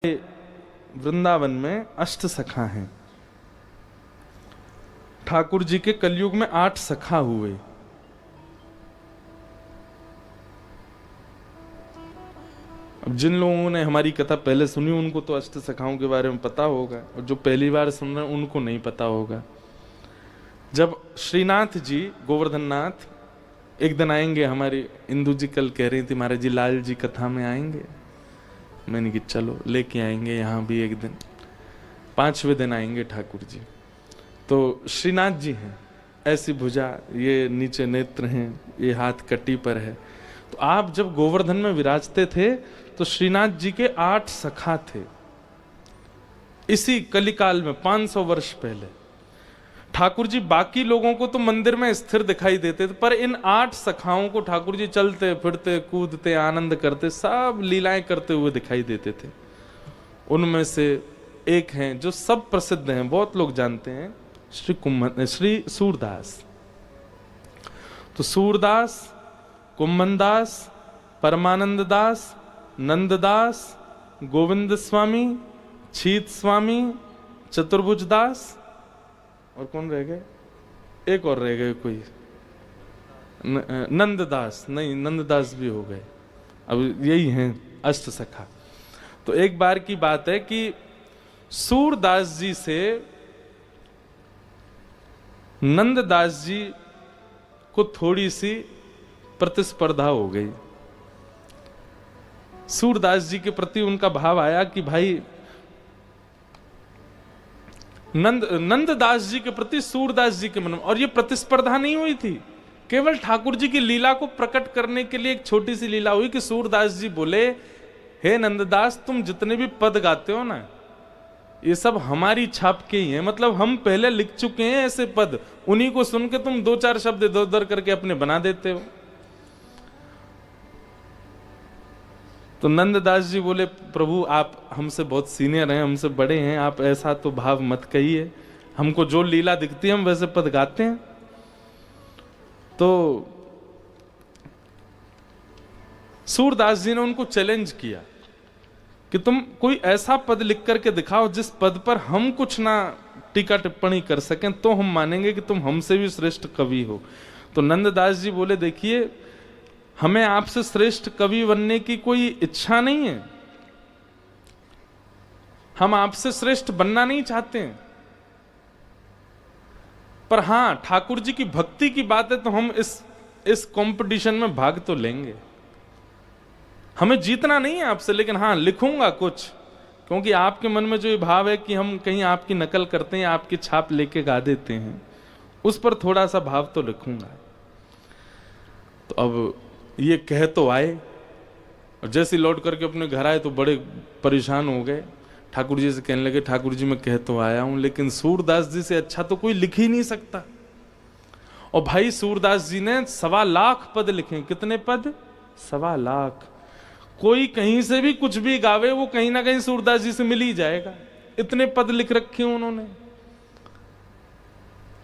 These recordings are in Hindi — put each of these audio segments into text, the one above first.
वृंदावन में अष्ट सखा हैं। ठाकुर जी के कलयुग में 8 सखा हुए। अब जिन लोगों ने हमारी कथा पहले सुनी उनको तो अष्ट सखाओं के बारे में पता होगा, और जो पहली बार सुन रहे हैं उनको नहीं पता होगा। जब श्रीनाथ जी गोवर्धन नाथ एक दिन आएंगे, हमारी इंदू जी कल कह रही थी महाराज जी लाल जी कथा में आएंगे, मैंने कि चलो लेके आएंगे यहाँ भी एक दिन। 5वें दिन आएंगे ठाकुर जी। तो श्रीनाथ जी हैं, ऐसी भुजा, ये नीचे नेत्र हैं, ये हाथ कटी पर है। तो आप जब गोवर्धन में विराजते थे तो श्रीनाथ जी के 8 सखा थे। इसी कलिकाल में 500 वर्ष पहले ठाकुर जी बाकी लोगों को तो मंदिर में स्थिर दिखाई देते थे, पर इन 8 सखाओं को ठाकुर जी चलते फिरते कूदते आनंद करते सब लीलाएं करते हुए दिखाई देते थे। उनमें से एक हैं जो सब प्रसिद्ध हैं, बहुत लोग जानते हैं, श्री सूरदास। तो सूरदास, कुम्भनदास, परमानंद दास, नंददास, गोविंद स्वामी, छीत स्वामी, चतुर्भुज दास, और कौन रह गए? एक और रह गए कोई, नंददास। नहीं, नंददास भी हो गए। अब यही हैं अष्ट सखा। तो एक बार की बात है कि सूरदास जी से नंददास जी को थोड़ी सी प्रतिस्पर्धा हो गई। सूरदास जी के प्रति उनका भाव आया कि भाई नंददास जी के प्रति सूरदास जी के मन में, और ये प्रतिस्पर्धा नहीं हुई थी, केवल ठाकुर जी की लीला को प्रकट करने के लिए एक छोटी सी लीला हुई कि सूरदास जी बोले, हे नंददास, तुम जितने भी पद गाते हो ना, ये सब हमारी छाप के ही हैं। मतलब हम पहले लिख चुके हैं ऐसे पद, उन्हीं को सुन के तुम 2-4 शब्द इधर उधर करके अपने बना देते हो। तो नंददास जी बोले, प्रभु आप हमसे बहुत सीनियर हैं, हमसे बड़े हैं, आप ऐसा तो भाव मत कहिए, हमको जो लीला दिखती है हम वैसे पद गाते हैं। तो सूरदास जी ने उनको चैलेंज किया कि तुम कोई ऐसा पद लिख करके दिखाओ जिस पद पर हम कुछ ना टीका टिप्पणी कर सकें, तो हम मानेंगे कि तुम हमसे भी श्रेष्ठ कवि हो। तो नंददास जी बोले, देखिए हमें आपसे श्रेष्ठ कवि बनने की कोई इच्छा नहीं है, हम आपसे श्रेष्ठ बनना नहीं चाहते हैं, पर हां ठाकुर जी की भक्ति की बात है तो हम इस कंपटीशन में भाग तो लेंगे। हमें जीतना नहीं है आपसे, लेकिन हां लिखूंगा कुछ, क्योंकि आपके मन में जो ये भाव है कि हम कहीं आपकी नकल करते हैं, आपकी छाप लेके गा देते हैं, उस पर थोड़ा सा भाव तो लिखूंगा। तो अब ये कह तो आए, और जैसे लौट करके अपने घर आए तो बड़े परेशान हो गए। ठाकुर जी से कहने लगे, ठाकुर जी मैं कह तो आया हूं, लेकिन सूरदास जी से अच्छा तो कोई लिख ही नहीं सकता। और भाई सूरदास जी ने 1.25 लाख पद लिखे। कितने पद? 1.25 लाख। कोई कहीं से भी कुछ भी गावे, वो कहीं ना कहीं सूरदास जी से मिल ही जाएगा, इतने पद लिख रखे उन्होंने।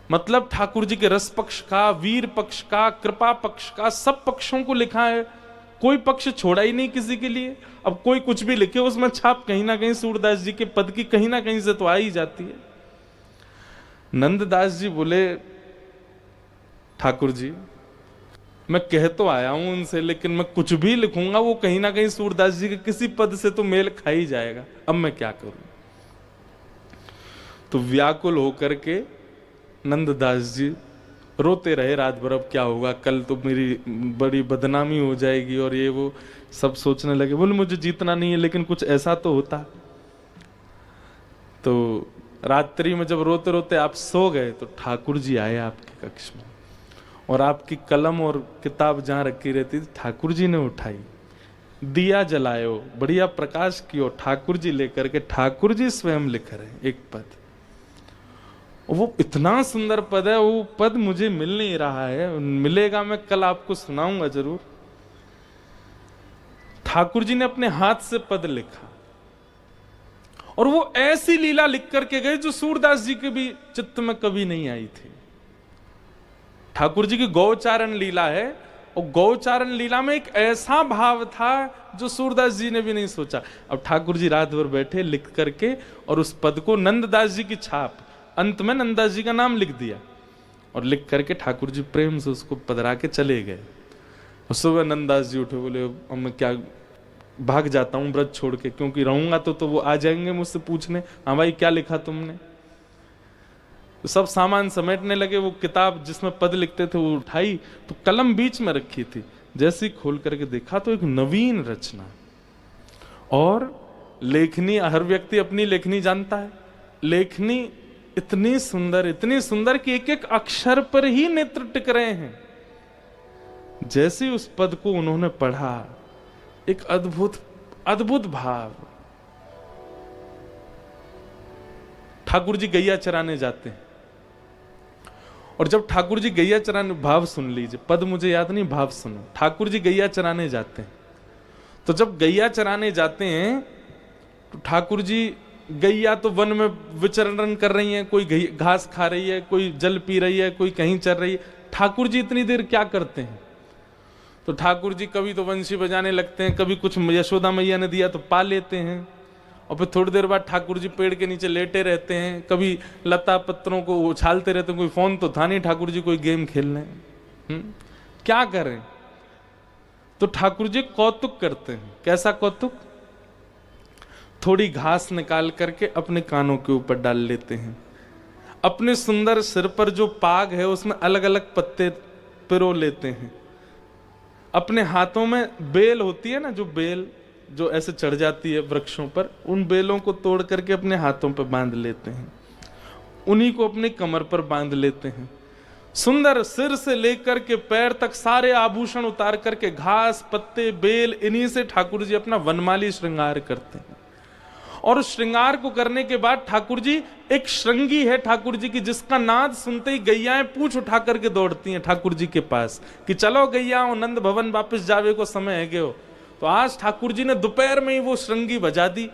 मतलब ठाकुर जी के रस पक्ष का, वीर पक्ष का, कृपा पक्ष का, सब पक्षों को लिखा है, कोई पक्ष छोड़ा ही नहीं किसी के लिए। अब कोई कुछ भी लिखे उसमें छाप कहीं ना कहीं सूरदास जी के पद की कहीं ना कहीं से तो आ ही जाती है। नंददास जी बोले, ठाकुर जी मैं कह तो आया हूं उनसे, लेकिन मैं कुछ भी लिखूंगा वो कहीं ना कहीं सूरदास जी के किसी पद से तो मेल खा ही जाएगा, अब मैं क्या करूं। तो व्याकुल होकर के नंददास जी रोते रहे रात भर, अब क्या होगा, कल तो मेरी बड़ी बदनामी हो जाएगी, और ये वो सब सोचने लगे। बोले मुझे जीतना नहीं है, लेकिन कुछ ऐसा तो होता। तो रात्रि में जब रोते रोते आप सो गए तो ठाकुर जी आए आपके कक्ष में, और आपकी कलम और किताब जहां रखी रहती थी ठाकुर जी ने उठाई, दिया जलायो, बढ़िया प्रकाश कियो, ठाकुर जी लेकर के ठाकुर जी स्वयं लिख रहे एक पद। वो इतना सुंदर पद है, वो पद मुझे मिल नहीं रहा है, मिलेगा मैं कल आपको सुनाऊंगा जरूर। ठाकुर जी ने अपने हाथ से पद लिखा, और वो ऐसी लीला लिख करके गए जो सूरदास जी के भी चित्त में कभी नहीं आई थी। ठाकुर जी की गौचारण लीला है, और गौचारण लीला में एक ऐसा भाव था जो सूरदास जी ने भी नहीं सोचा। अब ठाकुर जी रात भर बैठे लिख करके, और उस पद को नंददास जी की छाप, अंत में नंददास जी का नाम लिख दिया, और लिख करके ठाकुर जी प्रेम से उसको पधरा के चले गए। और सुबह नंददास जी उठे, बोले अब मैं क्या भाग जाता हूँ व्रत छोड़ के, क्योंकि रहूंगा तो वो आ जाएंगे मुझसे पूछने, हाँ भाई क्या लिखा तुमने। तो सब सामान समेटने लगे, वो किताब जिसमें पद लिखते थे वो उठाई, तो कलम बीच में रखी थी, जैसे ही खोल करके देखा तो एक नवीन रचना। और लेखनी, हर व्यक्ति अपनी लेखनी जानता है, लेखनी इतनी सुंदर कि एक एक अक्षर पर ही नेत्र टिक रहे हैं। जैसे उस पद को उन्होंने पढ़ा, एक अद्भुत भाव। ठाकुर जी गैया चराने जाते हैं, और जब ठाकुर जी गैया चराने, भाव सुन लीजिए, पद मुझे याद नहीं, भाव सुनो। ठाकुर जी गैया चराने जाते हैं, तो जब गैया चराने जाते हैं तो ठाकुर जी, गैया तो वन में विचरण कर रही है, कोई घास खा रही है, कोई जल पी रही है, कोई कहीं चल रही है। ठाकुर जी इतनी देर क्या करते हैं? तो ठाकुर जी कभी तो बंसी बजाने लगते हैं, कभी कुछ यशोदा मैया ने दिया तो पा लेते हैं, और फिर थोड़ी देर बाद ठाकुर जी पेड़ के नीचे लेटे रहते हैं, कभी लता पत्रों को उछालते रहते हैं। कोई फोन तो था नहीं ठाकुर जी कोई गेम खेल रहे, क्या करें? तो ठाकुर जी कौतुक करते हैं। कैसा कौतुक? थोड़ी घास निकाल करके अपने कानों के ऊपर डाल लेते हैं, अपने सुंदर सिर पर जो पाग है उसमें अलग अलग पत्ते पिरो लेते हैं, अपने हाथों में बेल होती है ना, जो बेल जो ऐसे चढ़ जाती है वृक्षों पर, उन बेलों को तोड़ करके अपने हाथों पर बांध लेते हैं, उन्हीं को अपनी कमर पर बांध लेते हैं। सुंदर सिर से लेकर के पैर तक सारे आभूषण उतार करके घास पत्ते बेल, इन्हीं से ठाकुर जी अपना वनमाली श्रृंगार करते हैं। और उस श्रृंगार को करने के बाद ठाकुर जी, एक श्रृंगी है ठाकुर जी की, जिसका नाद सुनते ही गैयाएं पूंछ उठा करके दौड़ती हैं ठाकुर जी के पास कि चलो गैया, नंद भवन वापस जावे को समय है गयो। तो आज ठाकुर जी ने दोपहर में ही वो श्रृंगी बजा दी,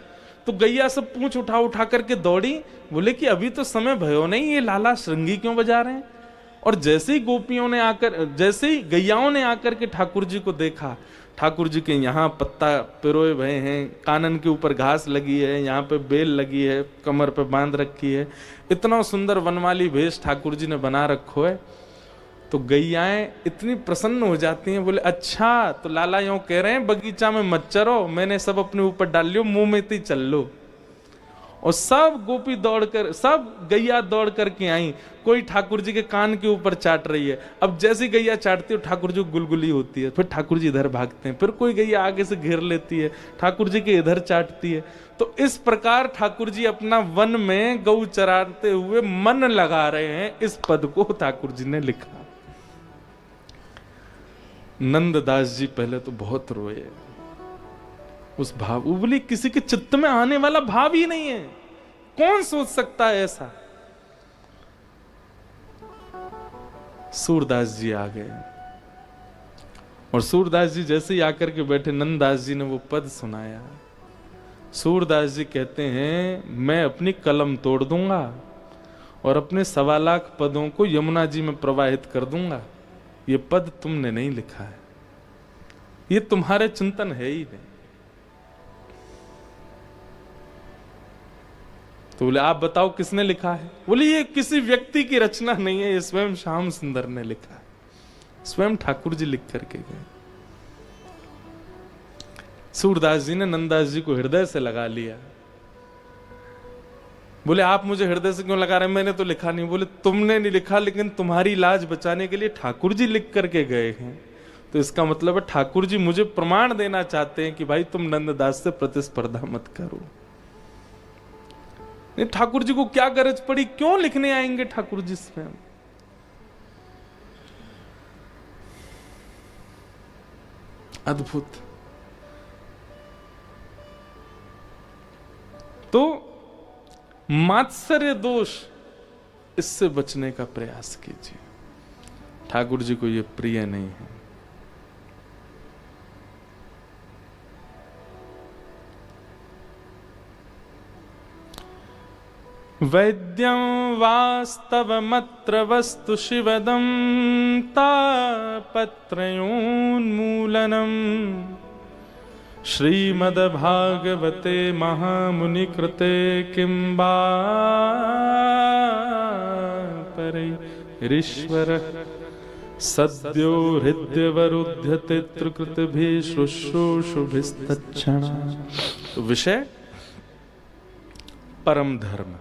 तो गैया सब पूंछ उठा उठा करके दौड़ी, बोले कि अभी तो समय भयो नहीं, ये लाला श्रृंगी क्यों बजा रहे हैं। और जैसे ही गोपियों ने आकर, जैसे ही गैयाओं ने आकर के ठाकुर जी को देखा, ठाकुर जी के यहाँ पत्ता पिरोए भये हैं, कानन के ऊपर घास लगी है, यहाँ पे बेल लगी है, कमर पे बांध रखी है, इतना सुंदर वनमाली भेष ठाकुर जी ने बना रखो है। तो गैयाएं इतनी प्रसन्न हो जाती हैं, बोले अच्छा तो लाला यूं कह रहे हैं बगीचा में मत चरो, मैंने सब अपने ऊपर डाल लियो, मुंह में ही चल लो। और सब गोपी दौड़कर, सब गैया दौड़ करके आई, कोई ठाकुर जी के कान के ऊपर चाट रही है। अब जैसी गैया चाटती है ठाकुर जी गुलगुली होती है, फिर ठाकुर जी इधर भागते हैं, फिर कोई गैया आगे से घेर लेती है, ठाकुर जी के इधर चाटती है। तो इस प्रकार ठाकुर जी अपना वन में गौ चराते हुए मन लगा रहे हैं। इस पद को ठाकुर जी ने लिखा। नंददास जी पहले तो बहुत रोए, उस भाव, बोली किसी के चित्त में आने वाला भाव ही नहीं है, कौन सोच सकता है ऐसा। सूरदास जी आ गए, और सूरदास जी जैसे ही आकर के बैठे, नंददास जी ने वो पद सुनाया। सूरदास जी कहते हैं, मैं अपनी कलम तोड़ दूंगा और अपने 1.25 लाख पदों को यमुना जी में प्रवाहित कर दूंगा। ये पद तुमने नहीं लिखा है, ये तुम्हारे चिंतन है ही नहीं। तो बोले आप बताओ किसने लिखा है? बोले ये किसी व्यक्ति की रचना नहीं है, ये स्वयं श्याम सुंदर ने लिखा है, स्वयं ठाकुर जी लिख करके गए। सूरदास जी ने नंददास जी को हृदय से लगा लिया। बोले आप मुझे हृदय से क्यों लगा रहे हैं, मैंने तो लिखा नहीं। बोले तुमने नहीं लिखा, लेकिन तुम्हारी लाज बचाने के लिए ठाकुर जी लिख करके गए हैं, तो इसका मतलब है ठाकुर जी मुझे प्रमाण देना चाहते हैं कि भाई तुम नंददास से प्रतिस्पर्धा मत करो। ठाकुर जी को क्या गरज पड़ी, क्यों लिखने आएंगे ठाकुर जी स्वयं। अद्भुत। तो मात्सर्य दोष, इससे बचने का प्रयास कीजिए, ठाकुर जी को यह प्रिय नहीं है। वैद्यं वास्तवमत्र वस्तु शिवदं तापत्रयोन्मूलनम् श्रीमद्भागवते महामुनिकृते किं वा परैरीश्वरः सद्यो हृदयवरुध्यते त्रिकृतिभिः शुश्रूषुभिस्तच्छणा। तो विषय परम धर्म,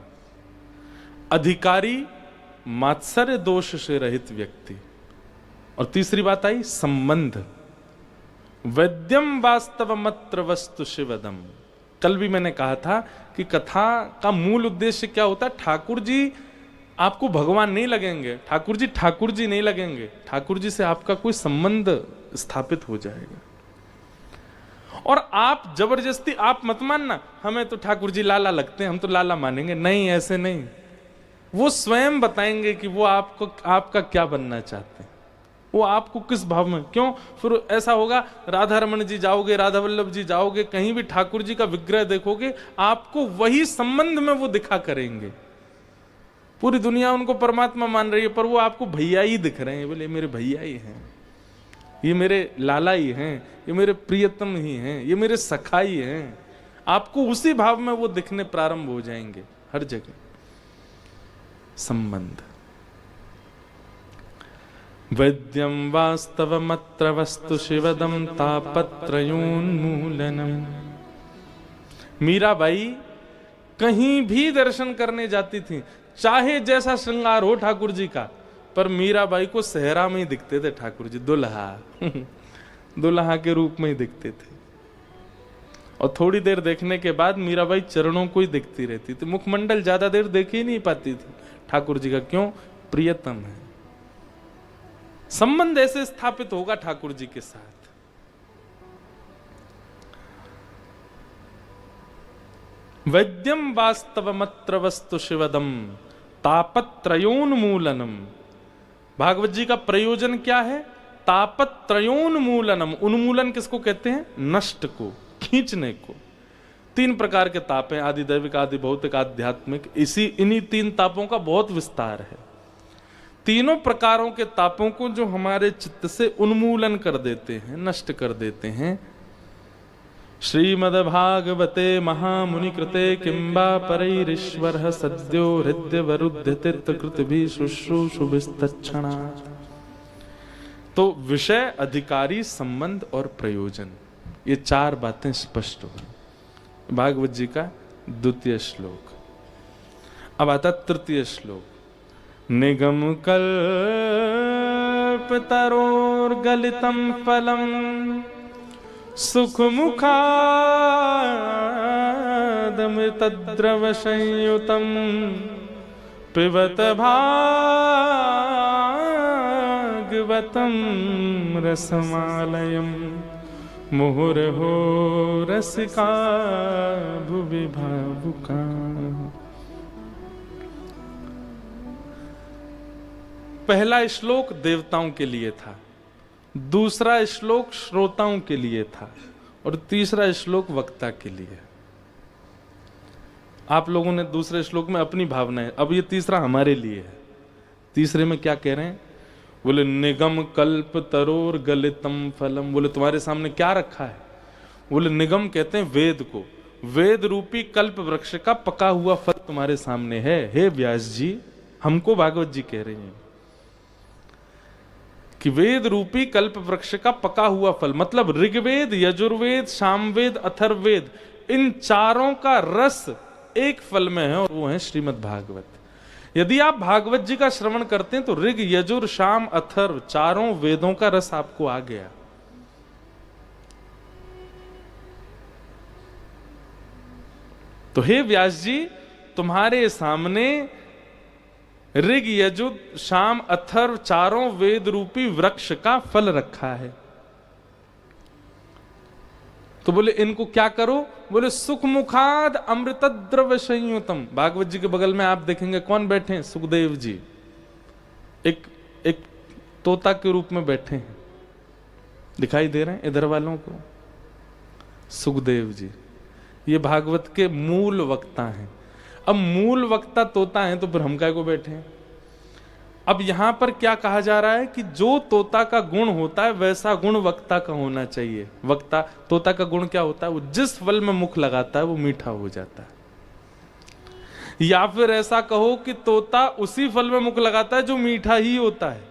अधिकारी, मात्सर्य दोष से रहित व्यक्ति, और तीसरी बात आई संबंध। वैद्यम वास्तवमत्र वस्तु शिवदम। कल भी मैंने कहा था कि कथा का मूल उद्देश्य क्या होता है। ठाकुर जी आपको भगवान नहीं लगेंगे, ठाकुर जी नहीं लगेंगे, ठाकुर जी से आपका कोई संबंध स्थापित हो जाएगा। और आप जबरदस्ती आप मत मानना हमें तो ठाकुर जी लाला लगते हैं, हम तो लाला मानेंगे, नहीं, ऐसे नहीं। वो स्वयं बताएंगे कि वो आपको आपका क्या बनना चाहते हैं, वो आपको किस भाव में। क्यों फिर ऐसा होगा, राधा रमन जी जाओगे, राधा वल्लभ जी जाओगे, कहीं भी ठाकुर जी का विग्रह देखोगे, आपको वही संबंध में वो दिखा करेंगे। पूरी दुनिया उनको परमात्मा मान रही है, पर वो आपको भैया ही दिख रहे हैं। बोले मेरे भैया ही हैं, ये मेरे लाला ही हैं, ये मेरे प्रियतम ही हैं, ये मेरे सखा ही हैं। आपको उसी भाव में वो दिखने प्रारंभ हो जाएंगे हर जगह। संबंध। वैद्यम वास्तवमत्र वस्तु शिवदम तापत्रयोन्मूलनम। मीराबाई कहीं भी दर्शन करने जाती थी, चाहे जैसा श्रृंगार हो ठाकुर जी का, पर मीराबाई को सहरा में ही दिखते थे ठाकुर जी, दुल्हा दुल्हा के रूप में ही दिखते थे। और थोड़ी देर देखने के बाद मीराबाई चरणों को ही दिखती रहती थी, मुखमंडल ज्यादा देर देख ही नहीं पाती थी ठाकुर जी का। क्यों? प्रियतम है। संबंध ऐसे स्थापित होगा ठाकुर जी के साथ। वैद्यम वास्तवमत्र वस्तु शिवदम तापत्रयोन्मूलनम। भागवत जी का प्रयोजन क्या है? तापत्रयोन्मूलनम। उन्मूलन किसको कहते हैं? नष्ट को, खींचने को। तीन प्रकार के ताप हैं, आदि दैविक, आदि भौतिक, आध्यात्मिक। इन्हीं तीन तापों का बहुत विस्तार है। तीनों प्रकारों के तापों को जो हमारे चित्त से उन्मूलन कर देते हैं, नष्ट कर देते हैं, श्रीमद्भागवते महामुनि कृते किंबा परैरीश्वरः सद्यो हृदयवरुध्यते त्रिकृतिभिः शुश्रूषुभिस्तच्छणा। तो विषय, अधिकारी, संबंध और प्रयोजन, ये चार बातें स्पष्ट हो। भागवत जी का द्वितीय श्लोक। अब आता तृतीय श्लोक। निगम कल्पतरोर्गलितं फलम् सुखमुखादमृतद्रवसंयुतं पिबत भागवतं रसमालयम् मुहुर्हो रसिका भुवि भावुकाः। पहला श्लोक देवताओं के लिए था, दूसरा श्लोक श्रोताओं के लिए था, और तीसरा श्लोक वक्ता के लिए। आप लोगों ने दूसरे श्लोक में अपनी भावनाएं, अब ये तीसरा हमारे लिए है। तीसरे में क्या कह रहे हैं? बोले निगम कल्प तरोर गलितम फलम। बोले तुम्हारे सामने क्या रखा है? बोले निगम कहते हैं वेद को, वेद रूपी कल्प वृक्ष का पका हुआ फल तुम्हारे सामने है। हे व्यास जी, हमको भागवत जी कह रहे हैं कि वेद रूपी कल्प वृक्ष का पका हुआ फल, मतलब ऋग्वेद, यजुर्वेद, सामवेद, अथर्ववेद, इन चारों का रस एक फल में है, और वो है श्रीमद् भागवत। यदि आप भागवत जी का श्रवण करते हैं तो ऋग, यजुर, शाम, अथर्व, चारों वेदों का रस आपको आ गया। तो हे व्यास जी, तुम्हारे सामने ऋग, यजुर, शाम, अथर्व, चारों वेद रूपी वृक्ष का फल रखा है। तो बोले इनको क्या करो? बोले सुख मुखाद अमृत द्रव्य संयुतम। भागवत जी के बगल में आप देखेंगे कौन बैठे हैं? सुखदेव जी, एक तोता के रूप में बैठे हैं, दिखाई दे रहे हैं इधर वालों को? सुखदेव जी ये भागवत के मूल वक्ता हैं। अब मूल वक्ता तोता है तो फिर हम काय को बैठे हैं। अब यहां पर क्या कहा जा रहा है कि जो तोता का गुण होता है वैसा गुण वक्ता का होना चाहिए। वक्ता तोता का गुण क्या होता है, वो जिस फल में मुख लगाता है वो मीठा हो जाता है। या फिर ऐसा कहो कि तोता उसी फल में मुख लगाता है जो मीठा ही होता है।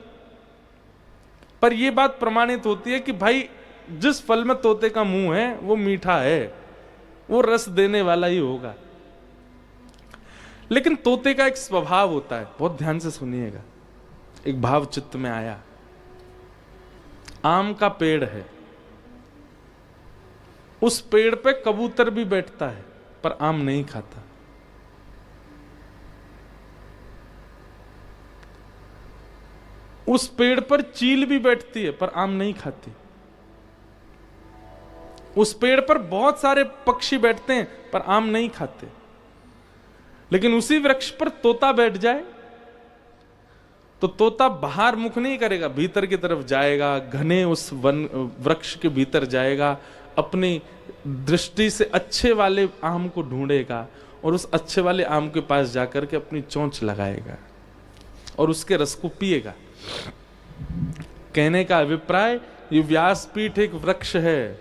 पर यह बात प्रमाणित होती है कि भाई जिस फल में तोते का मुंह है वो मीठा है, वो रस देने वाला ही होगा। लेकिन तोते का एक स्वभाव होता है, बहुत ध्यान से सुनिएगा। एक भाव चित्त में आया, आम का पेड़ है, उस पेड़ पे कबूतर भी बैठता है पर आम नहीं खाता। उस पेड़ पर चील भी बैठती है पर आम नहीं खाती। उस पेड़ पर बहुत सारे पक्षी बैठते हैं पर आम नहीं खाते। लेकिन उसी वृक्ष पर तोता बैठ जाए तो तोता बाहर मुख नहीं करेगा, भीतर की तरफ जाएगा, घने उस वन वृक्ष के भीतर जाएगा, अपनी दृष्टि से अच्छे वाले आम को ढूंढेगा और उस अच्छे वाले आम के पास जाकर के अपनी चोंच लगाएगा और उसके रस को पिएगा। कहने का अभिप्राय, ये व्यासपीठ एक वृक्ष है,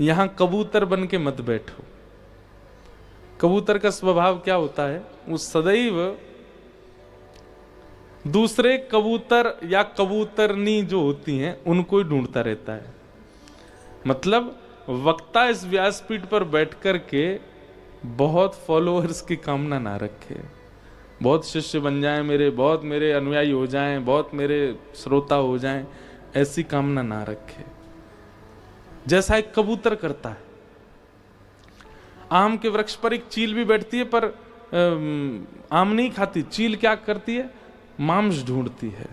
यहां कबूतर बन के मत बैठो। कबूतर का स्वभाव क्या होता है, वो सदैव दूसरे कबूतर या कबूतरनी जो होती हैं उनको ही ढूंढता रहता है। मतलब वक्ता इस व्यासपीठ पर बैठ कर के बहुत फॉलोअर्स की कामना ना रखे, बहुत शिष्य बन जाएं मेरे, बहुत मेरे अनुयायी हो जाएं, बहुत मेरे श्रोता हो जाएं, ऐसी कामना ना रखे। जैसा एक कबूतर करता है। आम के वृक्ष पर एक चील भी बैठती है पर आम नहीं खाती। चील क्या करती है, मांस ढूंढती है,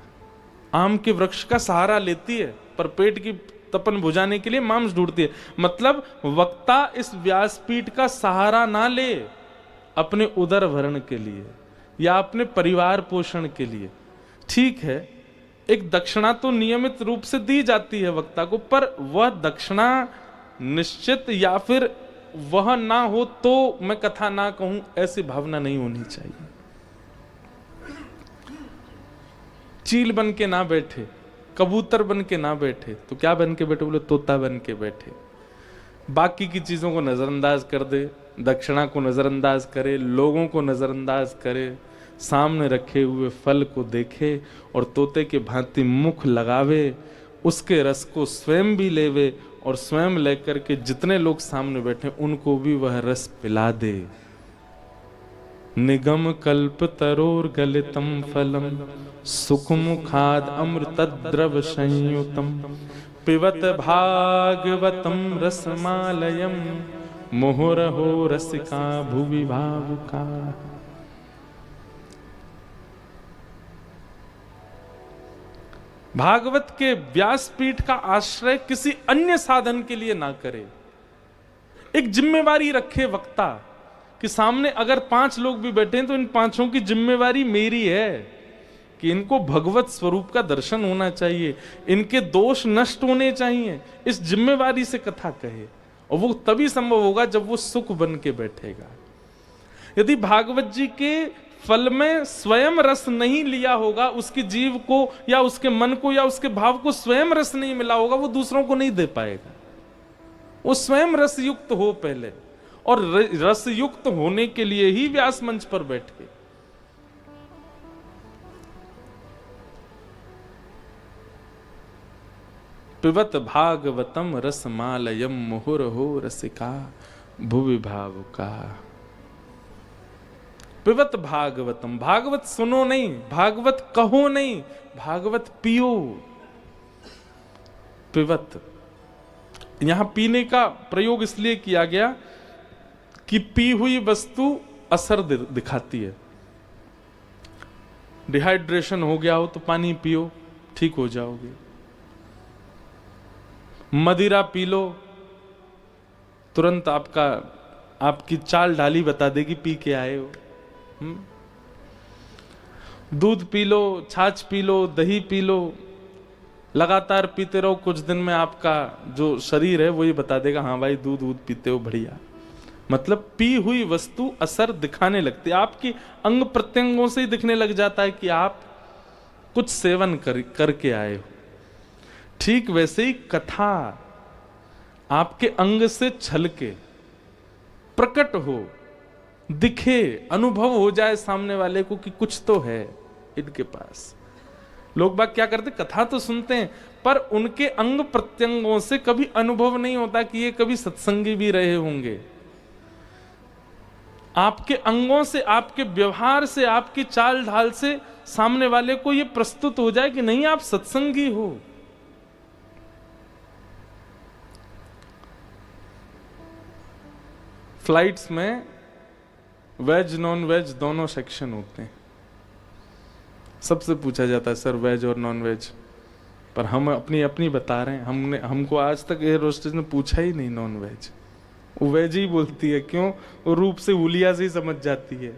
आम के वृक्ष का सहारा लेती है पर पेट की तपन बुझाने के लिए मांस ढूंढती है। मतलब वक्ता इस व्यासपीठ का सहारा ना ले अपने उदर भरण के लिए या अपने परिवार पोषण के लिए। ठीक है, एक दक्षिणा तो नियमित रूप से दी जाती है वक्ता को, पर वह दक्षिणा निश्चित या फिर वह ना हो तो मैं कथा ना कहूं, ऐसी भावना नहीं होनी चाहिए। चील बन के ना बैठे, कबूतर बन के ना बैठे, तो क्या बन के बैठे, बोले तोता बन के बैठे। बाकी की चीजों को नजरअंदाज कर दे, दक्षिणा को नजरअंदाज करे, लोगों को नजरअंदाज करे, सामने रखे हुए फल को देखे और तोते के भांति मुख लगावे, उसके रस को स्वयं भी लेवे और स्वयं लेकर के जितने लोग सामने बैठे उनको भी वह रस पिला दे। निगम कल्प तरोर गलितम फलम सुखमुखाद अमृतद्रव संयुतम पिबत भागवतम रसमालयम मुहुरहो रसिका भुवि भावुका। भागवत के व्यासपीठ का आश्रय किसी अन्य साधन के लिए ना करे। एक जिम्मेवारी रखे वक्ता कि सामने अगर 5 लोग भी बैठे हैं तो इन 5 की जिम्मेवारी मेरी है कि इनको भगवत स्वरूप का दर्शन होना चाहिए, इनके दोष नष्ट होने चाहिए। इस जिम्मेवारी से कथा कहे और वो तभी संभव होगा जब वो सुख बन के बैठेगा। यदि भागवत जी के फल में स्वयं रस नहीं लिया होगा, उसकी जीव को या उसके मन को या उसके भाव को स्वयं रस नहीं मिला होगा, वो दूसरों को नहीं दे पाएगा। वो स्वयं रस युक्त हो पहले, और रस युक्त होने के लिए ही व्यास मंच पर बैठे। पिबत भागवतम रसमालयम मुहुरहो रसिका भुवि भावुका। पिबत भागवतम, भागवत सुनो नहीं, भागवत कहो नहीं, भागवत पियो। पिबत, यहां पीने का प्रयोग इसलिए किया गया कि पी हुई वस्तु असर दिखाती है। डिहाइड्रेशन हो गया हो तो पानी पियो, ठीक हो जाओगे। मदिरा पी लो, तुरंत आपकी चाल ढाली बता देगी पी के आए हो। दूध पी लो, छाछ पी लो, दही पी लो, लगातार पीते रहो, कुछ दिन में आपका जो शरीर है वो ये बता देगा हाँ भाई दूध पीते हो, बढ़िया। मतलब पी हुई वस्तु असर दिखाने लगती है, आपकी अंग प्रत्यंगों से ही दिखने लग जाता है कि आप कुछ सेवन करके आए हो। ठीक वैसे ही कथा आपके अंग से छलके प्रकट हो, दिखे, अनुभव हो जाए सामने वाले को कि कुछ तो है इनके पास। लोग बाग क्या करते, कथा तो सुनते हैं पर उनके अंग प्रत्यंगों से कभी अनुभव नहीं होता कि ये कभी सत्संगी भी रहे होंगे। आपके अंगों से, आपके व्यवहार से, आपकी चाल ढाल से सामने वाले को ये प्रस्तुत हो जाए कि नहीं आप सत्संगी हो। फ्लाइट्स में वेज नॉन वेज दोनों सेक्शन होते हैं। सबसे पूछा जाता है सर वेज और नॉन वेज, पर हम अपनी अपनी बता रहे हैं। हमको आज तक एयर होस्टेस ने पूछा ही नहीं नॉन वेज, वो वेज ही बोलती है। क्यों? वो रूप से हुलिया से ही समझ जाती है।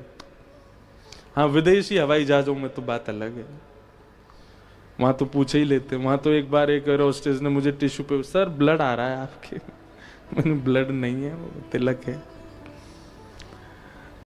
हाँ, विदेशी हवाई जहाजों में तो बात अलग है, वहां तो पूछे ही लेते। वहां तो एक बार एक एयर होस्टेस ने मुझे टिश्यू पे, सर ब्लड आ रहा है आपके मैंने ब्लड नहीं है, वो तिलक है।